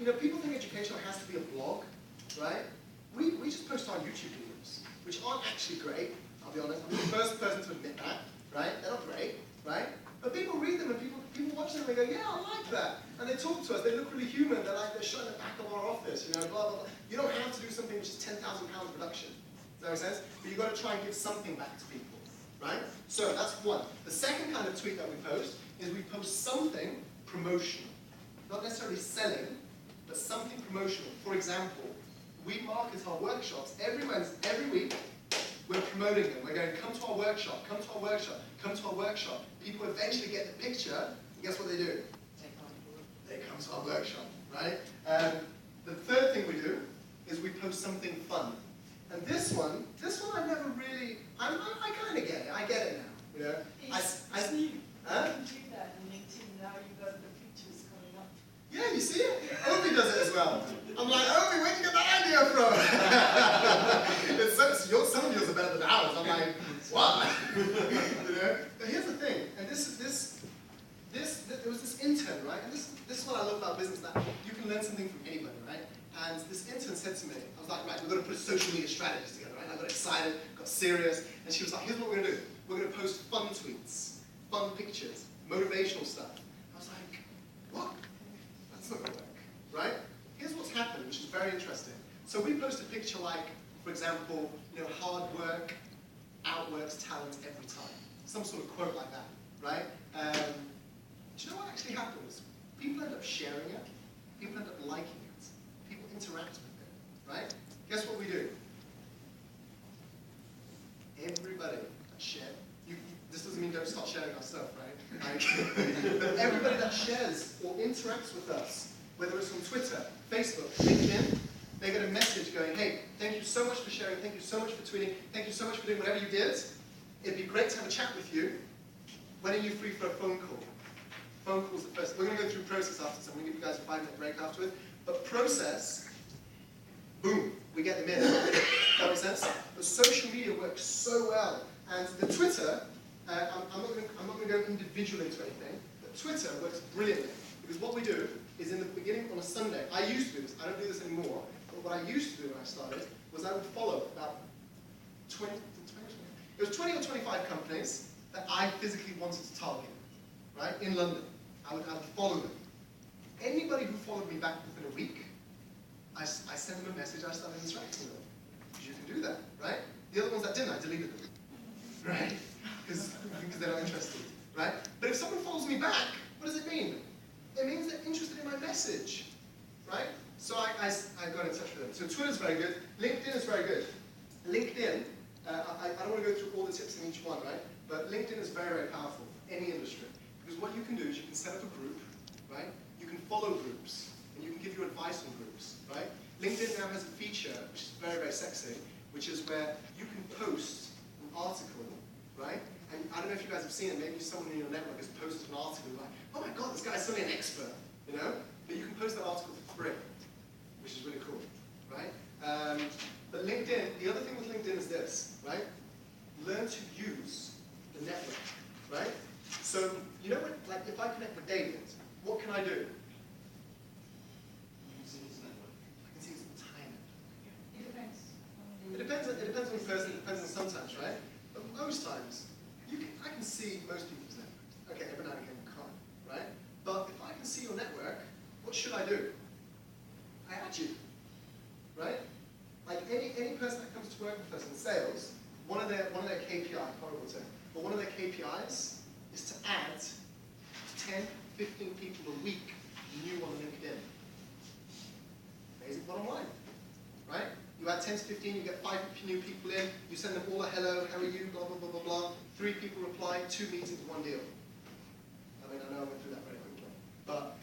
you know, people think educational has to be a blog, right? We just post our YouTube videos, which aren't actually great, I'll be honest. I'm the first person to admit that, right? They're not great, right? But people read them and people watch them and they go, yeah, I like that. And they talk to us, they look really human, they're like, they're shut in the back of our office, you know, blah, blah, blah. You don't have to do something which is £10,000 production. Does that make sense? But you've got to try and give something back to people, right? So that's one. The second kind of tweet that we post is we post something promotional. Not necessarily selling, but something promotional. For example, we market our workshops every week. We're promoting them. We're going, come to our workshop, come to our workshop, come to our workshop. People eventually get the picture, and guess what they do? They come to our workshop, right? The third thing we do is we post something fun. And this one I never really, I kind of get it. I get it now, you know. You can do that on LinkedIn now. You've got the pictures coming up. Yeah, you see it? Obi does it as well. I'm like, Obi, where'd you get that idea from? Some of yours are better than ours. I'm like, what? You know? But here's the thing, and there was this intern, right? And this is what I love about business, that you can learn something from anybody, right? And this intern said to me, I was like, right, we're going to put social media strategies together, right? I got excited, got serious, and she was like, here's what we're going to do. We're going to post fun tweets, fun pictures, motivational stuff. I was like, what? That's not going to work, right? Here's what's happened, which is very interesting. So we post a picture like, for example, you know, hard work outworks talent every time. Some sort of quote like that, right? Do you know what actually happens? People end up sharing it. People end up liking it. People interact with it, right? Guess what we do? Everybody that shares, this doesn't mean don't start sharing our stuff, right? Like, but everybody that shares or interacts with us, whether it's on Twitter, Facebook, LinkedIn, they get a message going, hey, thank you so much for sharing, thank you so much for tweeting, thank you so much for doing whatever you did. It'd be great to have a chat with you. When are you free for a phone call? Phone call's the first. We're going to go through process after, so I'm going to give you guys a 5-minute break afterwards. But process, boom, we get them in. That makes sense? But social media works so well. And the Twitter, I'm not going to go individual into anything, but Twitter works brilliantly. Because what we do is in the beginning on a Sunday, I used to do this, I don't do this anymore, but what I used to do when I started was I would follow about 20 or 25 companies that I physically wanted to target, right, in London. I would follow them. Anybody who followed me back within a week, I sent them a message, I started interacting with them. You can do that, right? The other ones that didn't, I deleted them, right? Because they're not interested, right? But if someone follows me back, what does it mean? It means they're interested in my message, right? So I got in touch with them. So Twitter's very good. LinkedIn is very good. LinkedIn, I don't want to go through all the tips in each one, right? But LinkedIn is very, very powerful for any industry. Because what you can do is you can set up a group, right? You can follow groups, and you can give your advice on groups, right? LinkedIn now has a feature, which is very, very sexy, which is where you can post an article, right? And I don't know if you guys have seen it, maybe someone in your network has posted an article like, oh my god, this guy's suddenly an expert, you know? But you can post that article for free, which is really cool, right? But LinkedIn, the other thing with LinkedIn is this, right? Learn to use the network, right? So, you know what, like if I connect with David, what can I do? You can see his network. I can see his entire network. It depends. It depends on the person, it depends on sometimes, right? But most times, I can see most people's networks. Okay, every now and again you can't, right? But if I can see your network, what should I do? I add you, right? Like any person that comes to work with us in sales, one of their KPI, horrible term, but one of their KPIs is to add 10, 15 people a week new on LinkedIn. Amazing bottom line, right? You add 10 to 15, you get 5 new people in, you send them all a hello, how are you, blah, blah, blah, blah, blah. 3 people reply, 2 meetings, 1 deal. I mean, I know I went through that very quickly. But